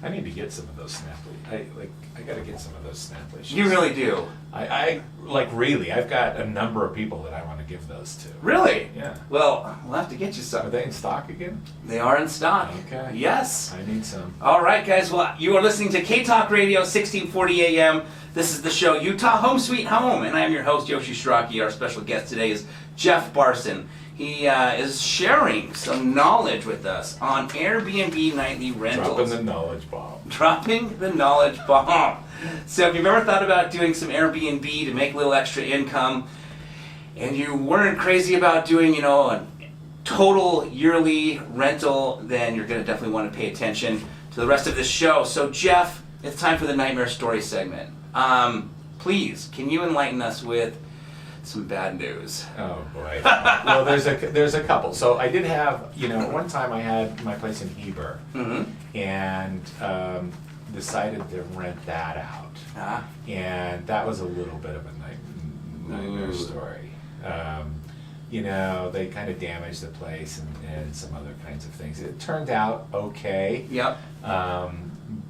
I need to get some of those snapply. I got to get some of those snapply. You really do. Really. I've got a number of people that I want to give those to. Really? Yeah. Well, we'll have to get you some. Are they in stock again? They are in stock. Okay. Yes. I need some. All right, guys. Well, you are listening to K-Talk Radio, 1640 AM. This is the show Utah Home Sweet Home, and I am your host, Yoshi Shiraki. Our special guest today is Jeff Barson. He is sharing some knowledge with us on Airbnb nightly rentals. Dropping the knowledge bomb. Dropping the knowledge bomb. So if you've ever thought about doing some Airbnb to make a little extra income, and you weren't crazy about doing, a total yearly rental, then you're going to definitely want to pay attention to the rest of this show. So Jeff, it's time for the Nightmare Story segment. Please, can you enlighten us with some bad news? Oh boy. Well, there's a couple. So I did have, one time I had my place in Heber, and decided to rent that out, and that was a little bit of a nightmare story. They kind of damaged the place and some other kinds of things. It turned out okay. Yep.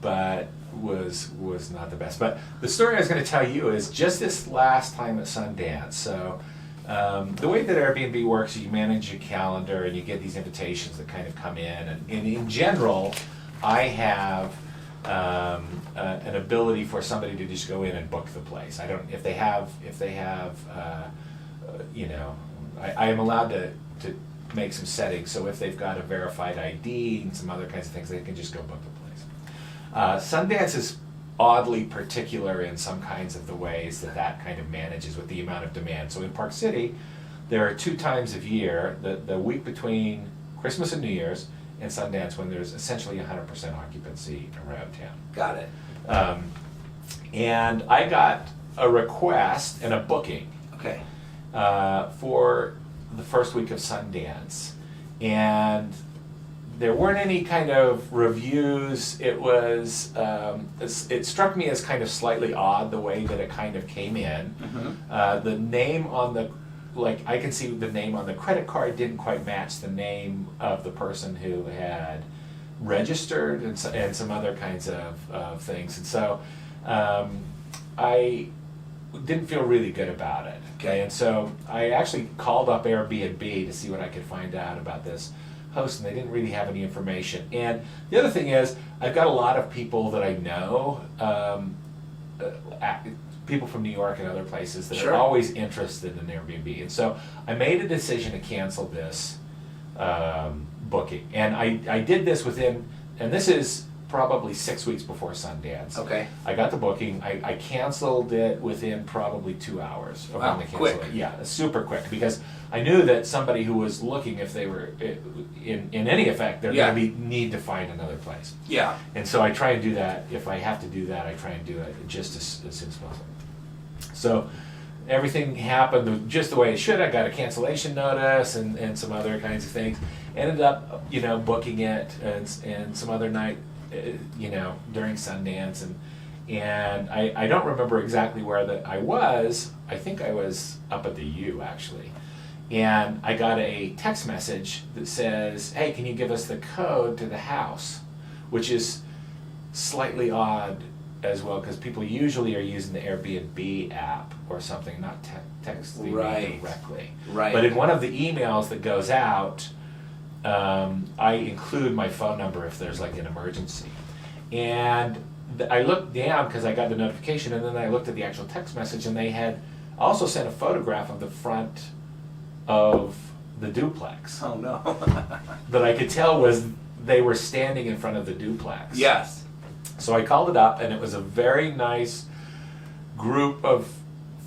But was not the best. But the story I was going to tell you is just this last time at Sundance. So the way that Airbnb works, you manage your calendar and you get these invitations that kind of come in. And in general, I have an ability for somebody to just go in and book the place. I don't if they have I am allowed to make some settings. So if they've got a verified ID and some other kinds of things, they can just go book the place. Sundance is oddly particular in some kinds of the ways that kind of manages with the amount of demand. So in Park City, there are 2 times a year, the week between Christmas and New Year's and Sundance, when there's essentially 100% occupancy around town. Got it. And I got a request and a booking for the first week of Sundance. And there weren't any kind of reviews. It was, it struck me as kind of slightly odd the way that it kind of came in. The name on the, I can see the name on the credit card didn't quite match the name of the person who had registered and some other kinds of things. And so I didn't feel really good about it. Okay, and so I actually called up Airbnb to see what I could find out about this host, and they didn't really have any information. And the other thing is, I've got a lot of people that I know, people from New York and other places that are always interested in Airbnb. And so I made a decision to cancel this booking. And I did this within, and this is probably 6 weeks before Sundance. Okay. I got the booking. I canceled it within probably 2 hours. Wow, quick. Yeah, super quick, because I knew that somebody who was looking, if they were in any effect, they're going to need to find another place. Yeah. And so I try and do that. If I have to do that, I try and do it just as soon as possible. So everything happened just the way it should. I got a cancellation notice and some other kinds of things. Ended up, booking it and some other night, during Sundance, and I don't remember exactly where I was. I think I was up at the U, actually. And I got a text message that says, hey, can you give us the code to the house? Which is slightly odd as well, because people usually are using the Airbnb app or something, not texting me directly. Right. But in one of the emails that goes out, I include my phone number if there's an emergency. And I looked down because I got the notification, and then I looked at the actual text message, and they had also sent a photograph of the front of the duplex. Oh no. That I could tell was they were standing in front of the duplex. Yes. So I called it up, and it was a very nice group of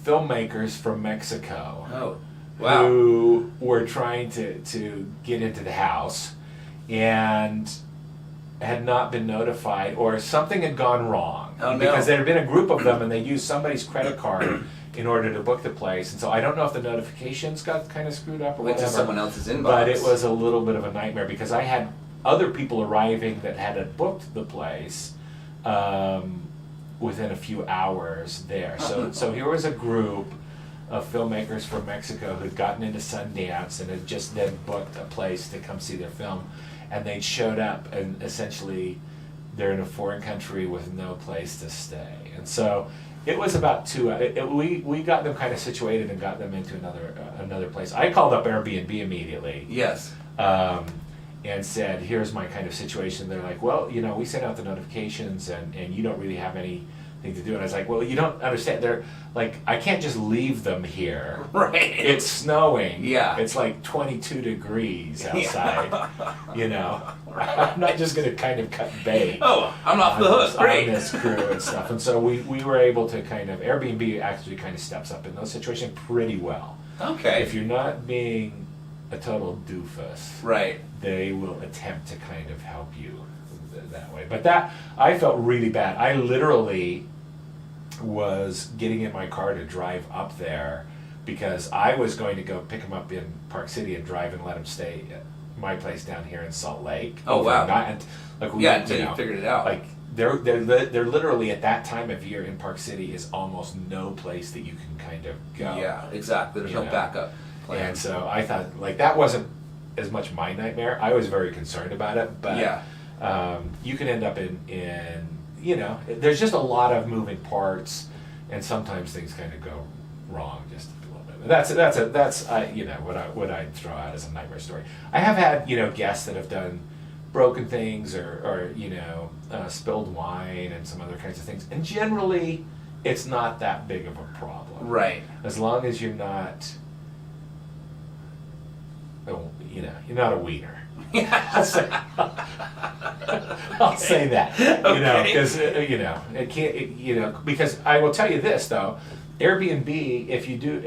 filmmakers from Mexico. Oh. Wow. Who were trying to get into the house and had not been notified, or something had gone wrong. Oh, no. Because there had been a group of them and they used somebody's credit card in order to book the place. And so I don't know if the notifications got kind of screwed up or went whatever. to someone else's inbox. But it was a little bit of a nightmare, because I had other people arriving that had booked the place within a few hours there. So here was a group of filmmakers from Mexico who'd gotten into Sundance and had just then booked a place to come see their film, and they'd showed up and essentially they're in a foreign country with no place to stay. And so it was about we got them kind of situated and got them into another place. I called up Airbnb immediately. Yes. And said, here's my kind of situation. They're like, well, we sent out the notifications and you don't really have anything to do. And I was like, well, you don't understand. They're like, I can't just leave them here. Right. It's snowing. Yeah. It's like 22 degrees outside. I'm not just going to kind of cut bait. Oh, I'm off the hook. Great. On this crew and stuff. And so we were able to Airbnb actually kind of steps up in those situations pretty well. Okay. If you're not being a total doofus, right, they will attempt to kind of help you that way. But that, I felt really bad. I literally was getting in my car to drive up there because I was going to go pick them up in Park City and drive and let them stay at my place down here in Salt Lake. Oh, wow. Until you figured it out. Like they're literally at that time of year in Park City is almost no place that you can kind of go. Yeah, exactly. There's no backup plan. And so I thought, like, that wasn't as much my nightmare. I was very concerned about it, but you can end up in there's just a lot of moving parts, and sometimes things kind of go wrong just a little bit. That's what I'd throw out as a nightmare story. I have had guests that have done broken things or spilled wine and some other kinds of things, and generally it's not that big of a problem. Right. As long as you're not. You're not a wiener. I'll say that. Because it can't. Because I will tell you this though, Airbnb. If you do,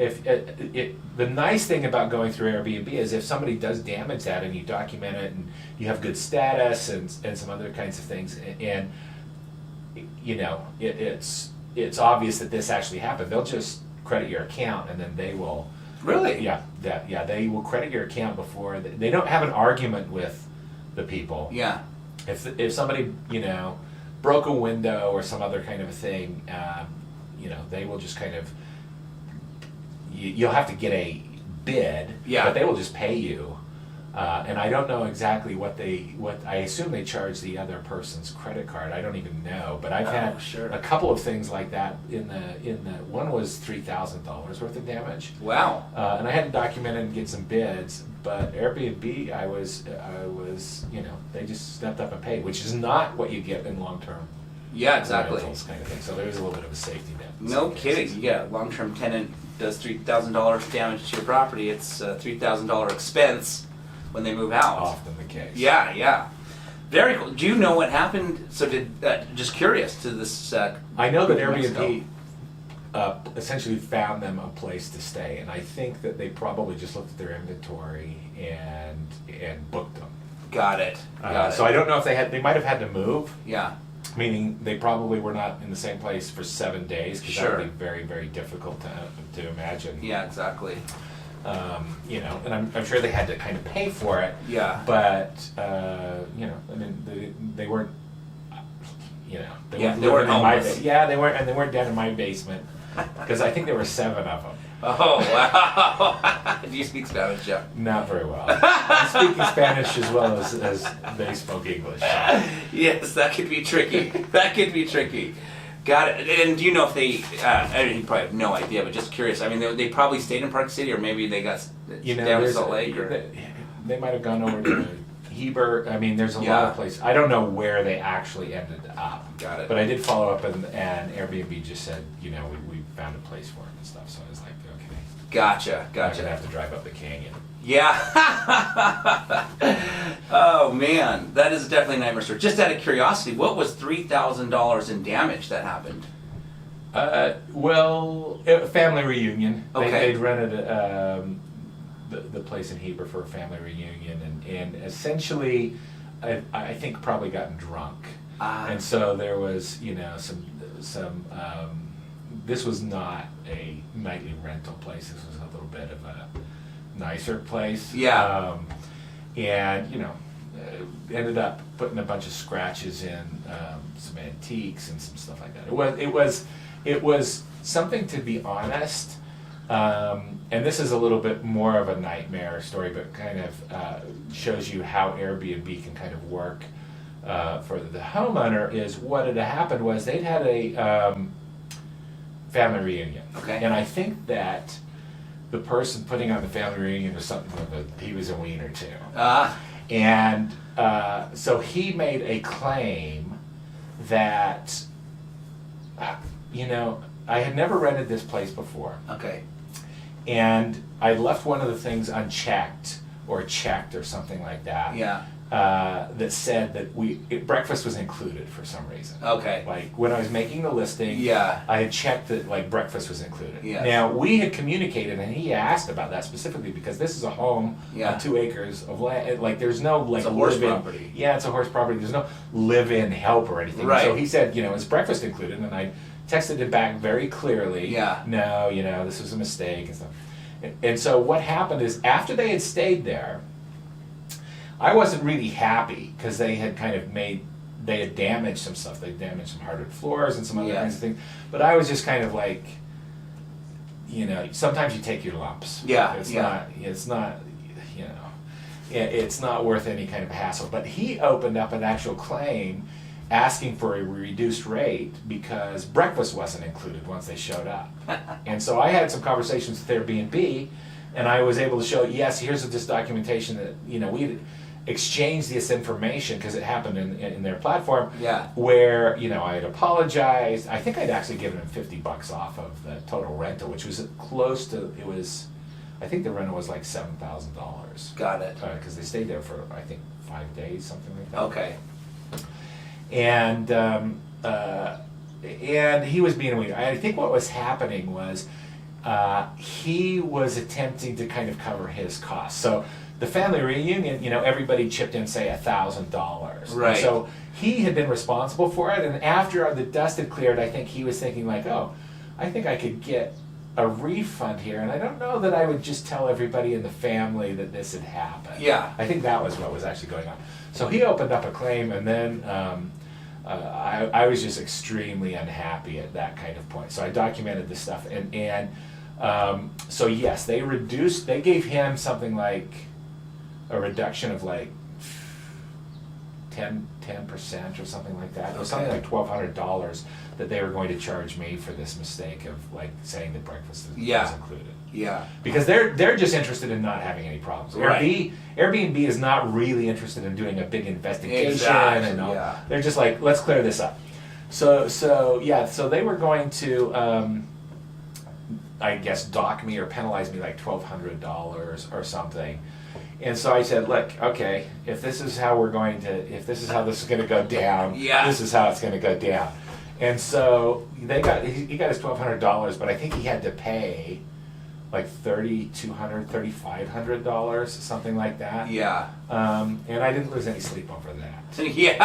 the nice thing about going through Airbnb is if somebody does damage that and you document it and you have good status and some other kinds of things, and it's obvious that this actually happened. They'll just credit your account and then they will. Really? Yeah, they will credit your account before they don't have an argument with the people. Yeah. If somebody broke a window or some other kind of a thing, they will just kind of you'll have to get a bid. Yeah. But they will just pay you. And I don't know exactly what I assume they charge the other person's credit card. I don't even know, but I've had a couple of things like that in the one was $3,000 worth of damage. Wow. And I had to document it and get some bids, but Airbnb, I was they just stepped up and paid, which is not what you get in long-term. Yeah, exactly. Rentals kind of thing. So there's a little bit of a safety net. No kidding. Yeah, long-term tenant does $3,000 damage to your property. It's a $3,000 expense when they move out. Often the case. Yeah. Very cool. Do you know what happened? So just curious to this. I know that Airbnb essentially found them a place to stay, and I think that they probably just looked at their inventory and booked them. Got it. So I don't know if they might have had to move. Yeah. Meaning they probably were not in the same place for 7 days because that would be very, very difficult to imagine. Yeah, exactly. And I'm sure they had to kind of pay for it. Yeah. But they weren't. They weren't homeless. they weren't, and they weren't down in my basement because I think there were 7 of them. Oh wow! Do you speak Spanish, Jeff? Not very well. I'm speaking Spanish as well as they spoke English. So. Yes, that could be tricky. Got it. And do you know if they? You probably have no idea, but just curious. I mean, they probably stayed in Park City, or maybe they got down to Salt Lake, or they might have gone over to Heber. I mean, there's a lot of places. I don't know where they actually ended up. Got it. But I did follow up, and Airbnb just said, we found a place for him and stuff. So I was like, okay. Gotcha. I'm gonna have to drive up the canyon. Yeah. Oh man, that is definitely a nightmare story. Just out of curiosity, what was $3,000 in damage that happened? A family reunion. Okay. They'd rented the place in Heber for a family reunion, and essentially, I think probably gotten drunk, and so there was some. This was not a nightly rental place. This was a little bit of a nicer place. Yeah. Ended up putting a bunch of scratches in some antiques and some stuff like that. It was something, to be honest. And this is a little bit more of a nightmare story, but kind of shows you how Airbnb can kind of work for the homeowner is what had happened was they'd had a family reunion. Okay. And I think that the person putting on the family reunion was something he was a wiener too. And so he made a claim that, I had never rented this place before. Okay. And I left one of the things unchecked or checked or something like that. Yeah. That said that breakfast was included for some reason. Okay. Like when I was making the listing, Yeah. I had checked that like breakfast was included. Yes. Now we had communicated, and he asked about that specifically because this is a home Yeah. on 2 acres of land. Like there's no like It's a horse live-in- property. Yeah, it's a horse property. There's no live-in help or anything. Right. So he said, is breakfast included? And I texted him back very clearly. Yeah. No, this was a mistake and stuff. And so what happened is after they had stayed there, I wasn't really happy because they had they had damaged some stuff. They damaged some hardwood floors and some other Yeah. kinds of things. But I was just kind of like, sometimes you take your lumps. Yeah, It's yeah. it's not worth any kind of hassle. But he opened up an actual claim asking for a reduced rate because breakfast wasn't included once they showed up. And so I had some conversations with Airbnb, and I was able to show, yes, here's this documentation that, we had exchanged this information because it happened in their platform. Yeah. Where, I had apologized. I think I'd actually given him $50 off of the total rental, which was I think the rental was like $7,000. Got it. Because they stayed there for, I think, 5 days, something like that. Okay. And he was being weird. I think what was happening was he was attempting to kind of cover his costs. So the family reunion, everybody chipped in, say, $1,000. Right. And so he had been responsible for it. And after the dust had cleared, I think he was thinking like, oh, I think I could get a refund here. And I don't know that I would just tell everybody in the family that this had happened. Yeah. I think that was what was actually going on. So he opened up a claim, and then I was just extremely unhappy at that kind of point. So I documented this stuff, and so yes, they gave him something like a reduction of like 10% or something like that. It was something like $1,200 that they were going to charge me for this mistake of like saying that breakfast was included. Yeah. Because they're just interested in not having any problems. Right. Airbnb is not really interested in doing a big investigation Exactly, and all. yeah. They're just like, let's clear this up. So they were going to I guess dock me or penalize me like $1,200 or something. And so I said, look, okay, if this is how this is going to go down, this is how it's going to go down. And so he got his $1,200, but I think he had to pay like $3,200, $3,500, something like that. Yeah. And I didn't lose any sleep over that. Yeah.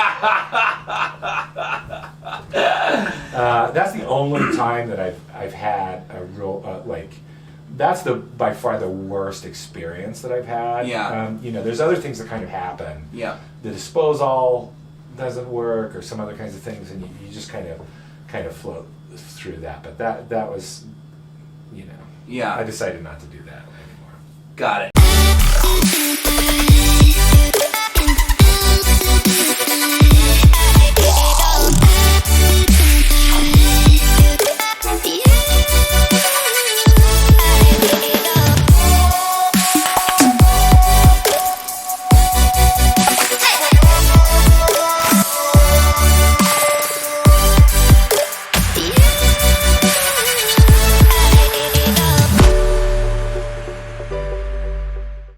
That's the only time that I've had a real that's by far the worst experience that I've had. Yeah. There's other things that kind of happen. Yeah. The disposal doesn't work, or some other kinds of things, and you just kind of float through that. But that was, Yeah. I decided not to do that anymore. Got it.